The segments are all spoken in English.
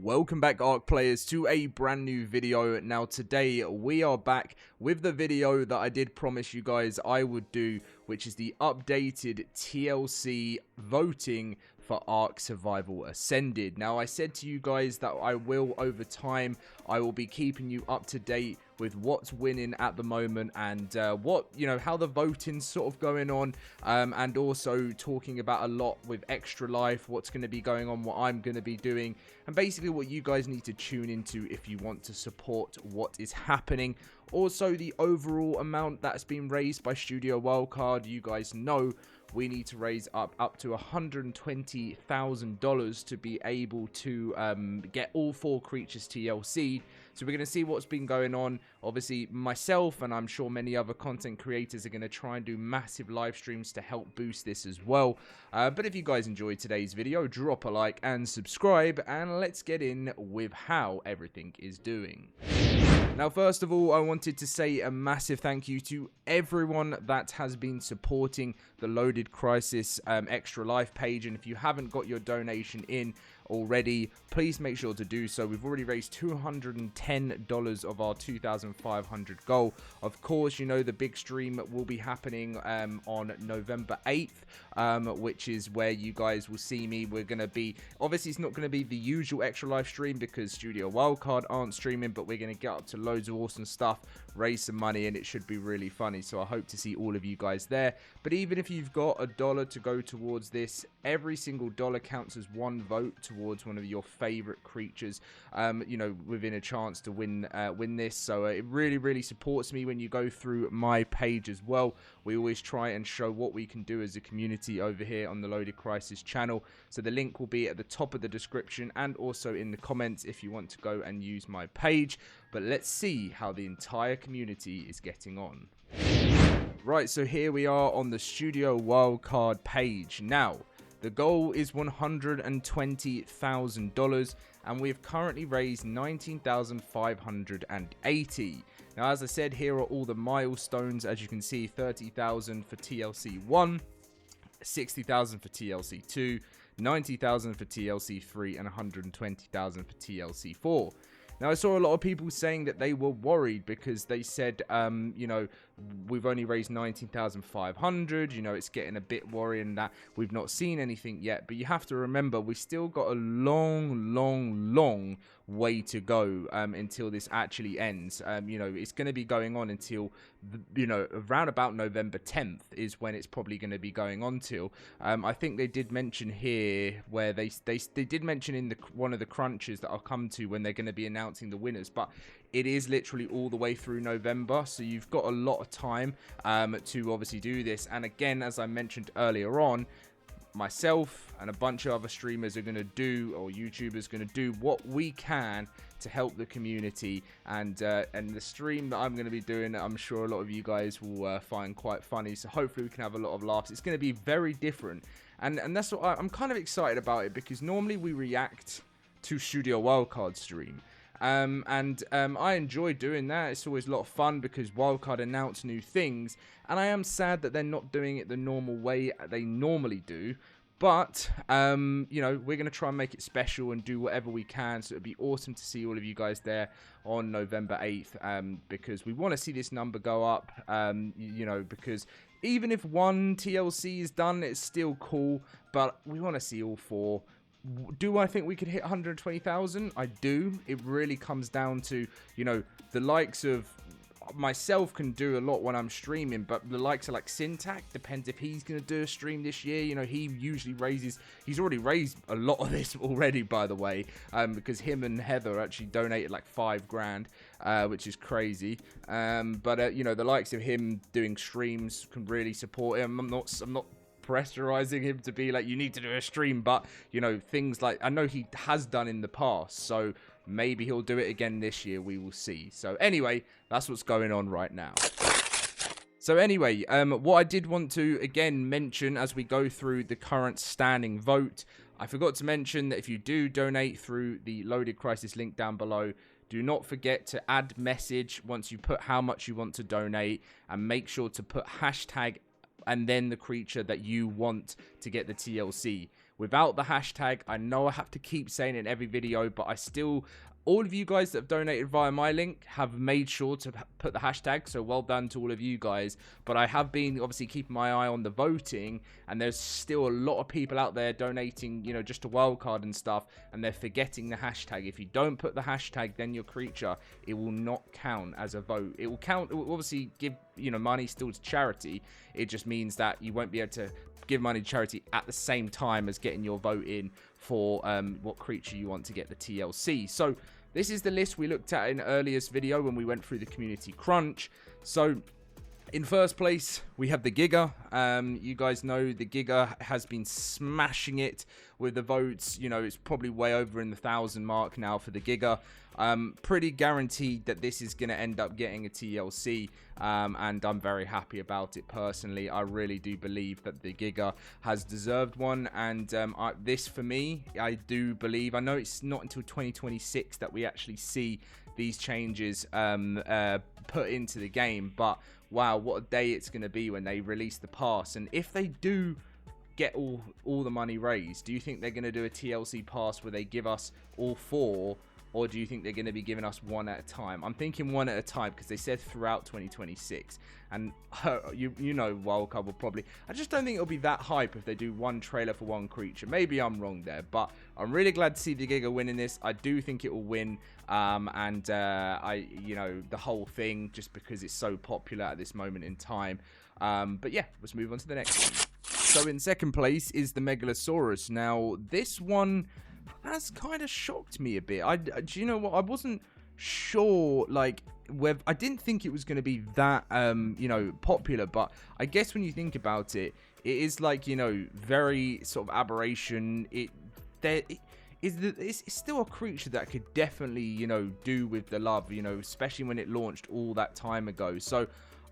Welcome back, ARK players, to a brand new video. Now today we are back with the video that I did promise you guys I would do, which is the updated TLC voting for ARK Survival Ascended. Now I said to you guys that I will, over time, I will be keeping you up to date with what's winning at the moment and how the voting's sort of going on, and also talking about a lot with Extra Life, what's going to be going on, what I'm going to be doing, and basically what you guys need to tune into if you want to support what is happening. Also, the overall amount that's been raised by Studio Wildcard, you guys know we need to raise up to $120,000 to be able to get all 4 creatures TLC. So we're going to see what's been going on. Obviously, myself and I'm sure many other content creators are going to try and do massive live streams to help boost this as well. But if you guys enjoyed today's video, drop a like and subscribe, and let's get in with how everything is doing. Now, first of all, I wanted to say a massive thank you to everyone that has been supporting the LoadedCrysis Extra Life page, and if you haven't got your donation in already, please make sure to do so. We've already raised $210 of our 2,500 goal. Of course, you know the big stream will be happening on November 8th, which is where you guys will see me. We're going to be, obviously it's not going to be the usual Extra Life stream because Studio Wildcard aren't streaming, but we're going to get up to loads of awesome stuff, raise some money, and it should be really funny. So I hope to see all of you guys there. But even if you've got $1 to go towards this, every single dollar counts as one vote towards one of your favorite creatures, within a chance to win this. So it really supports me when you go through my page as well. We always try and show what we can do as a community over here on the LoadedCrysis channel. So the link will be at the top of the description and also in the comments if you want to go and use my page. But let's see how the entire community is getting on. Right, so here we are on the Studio Wildcard page. Now, the goal is $120,000, and we've currently raised $19,580. Now, as I said, here are all the milestones. As you can see, 30,000 for TLC 1, 60,000 for TLC 2, 90,000 for TLC 3, and 120,000 for TLC 4. Now, I saw a lot of people saying that they were worried because they said, we've only raised 19,500, it's getting a bit worrying that we've not seen anything yet. But you have to remember, we've still got a long way to go until this actually ends. It's going to be going on until, around about November 10th is when it's probably going to be going on till. I think they did mention here where they did mention in one of the crunches that I'll come to when they're going to be announcing the winners, but it is literally all the way through November, so you've got a lot of time to obviously do this. And again, as I mentioned earlier on, myself and a bunch of other streamers are going to do, or YouTubers going to do what we can to help the community, and the stream that I'm going to be doing, I'm sure a lot of you guys will find quite funny, so hopefully we can have a lot of laughs. It's going to be very different, and that's what I'm kind of excited about it, because normally we react to Studio Wildcard stream. I enjoy doing that. It's always a lot of fun because Wildcard announce new things, and I am sad that they're not doing it the normal way they normally do. But, we're going to try and make it special and do whatever we can. So it'd be awesome to see all of you guys there on November 8th, because we want to see this number go up, because even if one TLC is done, it's still cool, but we want to see all 4. Do I think we could hit 120,000? I do. It really comes down to, the likes of myself can do a lot when I'm streaming, but the likes of like Syntac, depends if he's going to do a stream this year. He usually he's already raised a lot of this already, by the way, because him and Heather actually donated like $5,000, which is crazy. The likes of him doing streams can really support him. I'm not pressurizing him to be like, you need to do a stream, but things like, I know he has done in the past, so maybe he'll do it again this year. We will see. So anyway, that's what's going on right now. So anyway, what I did want to again mention as we go through the current standing vote, I forgot to mention that if you do donate through the LoadedCrysis link down below, do not forget to add message once you put how much you want to donate, and make sure to put hashtag and then the creature that you want to get the TLC. without the hashtag. I know I have to keep saying it in every video, but I still... All of you guys that have donated via my link have made sure to put the hashtag, so well done to all of you guys. But I have been obviously keeping my eye on the voting, and there's still a lot of people out there donating, you know, just a wildcard and stuff, and they're forgetting the hashtag. If you don't put the hashtag, then your creature, it will not count as a vote. It will count, it will obviously give, you know, money still to charity. It just means that you won't be able to give money to charity at the same time as getting your vote in for what creature you want to get the TLC. So this is the list we looked at in earliest video when we went through the community crunch. So in first place, we have the Giga. You guys know the Giga has been smashing it with the votes. You know, it's probably way over in the 1,000 mark now for the Giga. Pretty guaranteed that this is going to end up getting a TLC, and I'm very happy about it personally. I really do believe that the Giga has deserved one, and this for me, I do believe, I know it's not until 2026 that we actually see these changes put into the game, but wow, what a day it's going to be when they release the pass. And if they do get all the money raised, do you think they're going to do a TLC pass where they give us all 4, or do you think they're going to be giving us 1 at a time? I'm thinking 1 at a time, because they said throughout 2026. And you know, Wildcard will probably... I just don't think it'll be that hype if they do 1 trailer for 1 creature. Maybe I'm wrong there, but I'm really glad to see the Giga winning this. I do think it will win, you know, the whole thing, just because it's so popular at this moment in time. But yeah, let's move on to the next one. So in second place is the Megalosaurus. Now, this one has kind of shocked me a bit. Do you know what? I wasn't sure, like, whether... I didn't think it was going to be that, you know, popular, but I guess when you think about it, it is like, you know, very sort of Aberration. It's still a creature that could definitely, you know, do with the love, you know, especially when it launched all that time ago. So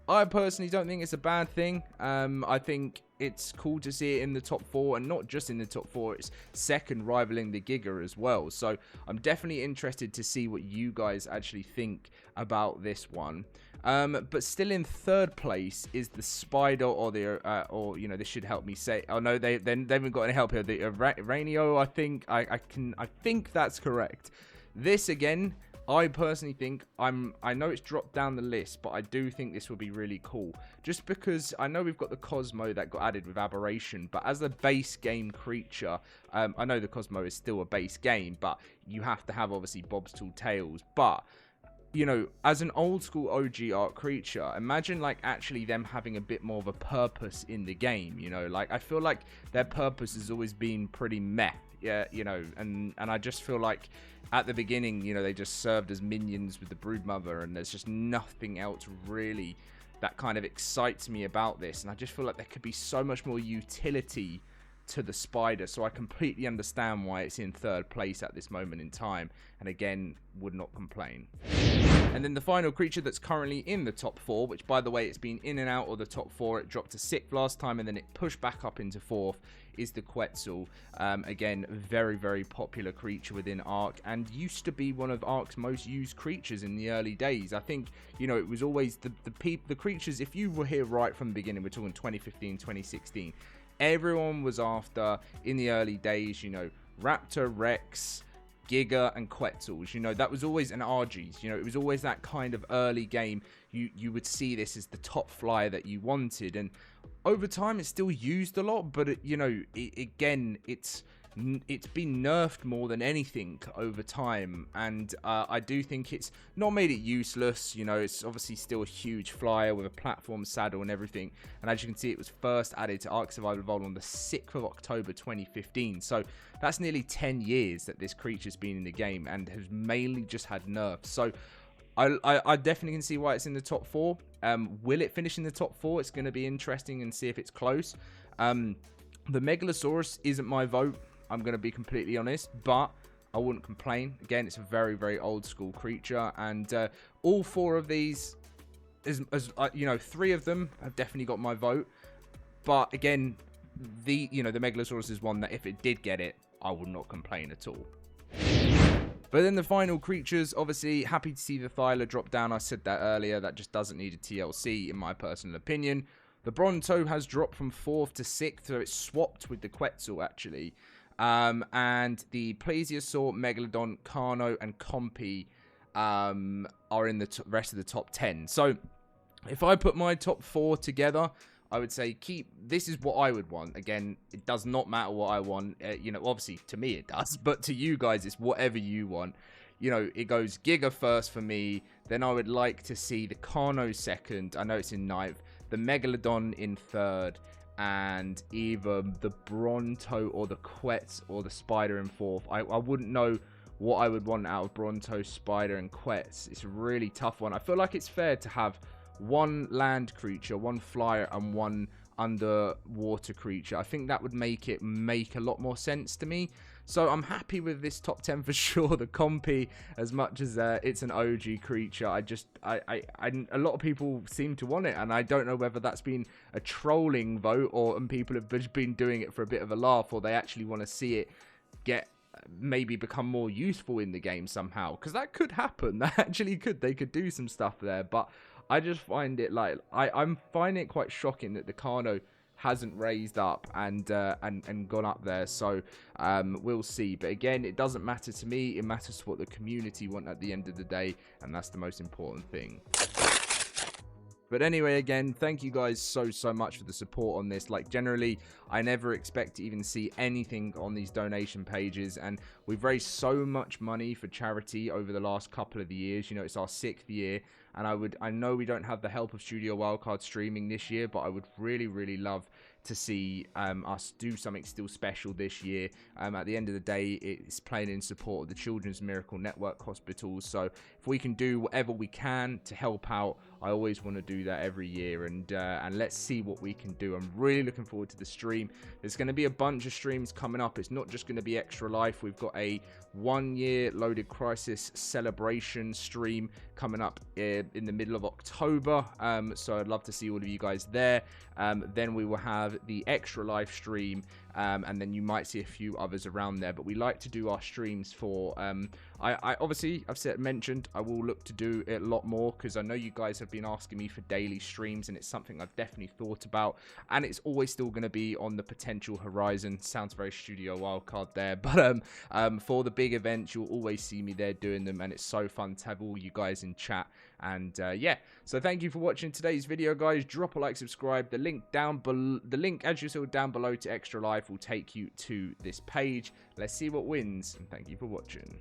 I personally don't think it's a bad thing. I think it's cool to see it in the top 4, and not just in the top 4, it's second, rivaling the Giga as well. So I'm definitely interested to see what you guys actually think about this one. But still in third place is the Spider, or the or you know, this should help me say. Oh no, they haven't got any help here. The Ranio, I think I think that's correct. This again, I personally think I know it's dropped down the list, but I do think this will be really cool. Just because I know we've got the Cosmo that got added with Aberration, but as a base game creature, I know the Cosmo is still a base game, but you have to have obviously Bob's Tall Tales. But you know, as an old school OG ARK creature, imagine like actually them having a bit more of a purpose in the game. You know, like I feel like their purpose has always been pretty meh. Yeah, you know, and I just feel like at the beginning, you know, they just served as minions with the Broodmother, and there's just nothing else really that kind of excites me about this. And I just feel like there could be so much more utility to the Spider, so I completely understand why it's in third place at this moment in time, and again, would not complain. And then the final creature that's currently in the top 4, which by the way, it's been in and out of the top 4, it dropped to 6th last time, and then it pushed back up into 4th, is the Quetzal. Again, very, very popular creature within ARK, and used to be one of ARK's most used creatures in the early days. I think, you know, it was always the creatures, if you were here right from the beginning, we're talking 2015, 2016, everyone was after, in the early days, you know, Raptor, Rex, Giga, and Quetzals. You know, that was always an RGs. You know, it was always that kind of early game. You would see this as the top flyer that you wanted, and over time it's still used a lot, but you know, again, it's been nerfed more than anything over time, and I do think it's not made it useless. You know, it's obviously still a huge flyer with a platform saddle and everything, and as you can see, it was first added to ARK Survival Evolved on the 6th of October 2015, so that's nearly 10 years that this creature's been in the game and has mainly just had nerfs. So I definitely can see why it's in the top 4. Will it finish in the top 4? It's going to be interesting and see if it's close. The Megalosaurus isn't my vote, I'm going to be completely honest, but I wouldn't complain. Again, it's a very, very old school creature, and all 4 of these, you know, 3 of them have definitely got my vote. But again, the Megalosaurus is one that if it did get it, I would not complain at all. But then the final creatures, obviously happy to see the Thyla drop down. I said that earlier, that just doesn't need a TLC in my personal opinion. The Bronto has dropped from 4th to 6th, so it's swapped with the Quetzal actually. And the Plesiosaur, Megalodon, Carno, and Compy are in the rest of the top 10. So if I put my top 4 together, I would say this is what I would want. Again, it does not matter what I want. You know, obviously to me it does, but to you guys it's whatever you want. You know, it goes Giga first for me. Then I would like to see the Carno second. I know it's in 9th. The Megalodon in 3rd. And either the Bronto or the Quetz or the Spider in 4th. I wouldn't know what I would want out of Bronto, Spider, and Quetz. It's a really tough one. I feel like it's fair to have one land creature, one flyer, and one underwater creature. I think that would make a lot more sense to me. So I'm happy with this top 10 for sure. The Compy, as much as it's an OG creature, a lot of people seem to want it, and I don't know whether that's been a trolling vote and people have just been doing it for a bit of a laugh, or they actually want to see it maybe become more useful in the game somehow, because that could happen. That actually could. They could do some stuff there, but I just find it like I'm finding it quite shocking that the Carno hasn't raised up and gone up there. So we'll see. But again, it doesn't matter to me. It matters to what the community want at the end of the day, and that's the most important thing. But anyway, again, thank you guys so much for the support on this. Like, generally, I never expect to even see anything on these donation pages, and we've raised so much money for charity over the last couple of years. You know, it's our 6th year, and I know we don't have the help of Studio Wildcard streaming this year, but I would really love to see us do something still special this year. At the end of the day, it's playing in support of the Children's Miracle Network hospitals. So if we can do whatever we can to help out, I always want to do that every year, and let's see what we can do. I'm really looking forward to the stream. There's going to be a bunch of streams coming up. It's not just going to be Extra Life. We've got a 1-year LoadedCrysis celebration stream coming up in the middle of October. So I'd love to see all of you guys there. Then we will have the Extra Life stream, and then you might see a few others around there. But we like to do our streams for I obviously I've mentioned I will look to do it a lot more, because I know you guys have been asking me for daily streams, and it's something I've definitely thought about, and it's always still going to be on the potential horizon. Sounds very Studio Wildcard there, but for the big events you'll always see me there doing them, and it's so fun to have all you guys in chat. And yeah, so thank you for watching today's video, guys. Drop a like, subscribe. The link down below, as you saw down below to Extra Life, will take you to this page. Let's see what wins, and thank you for watching.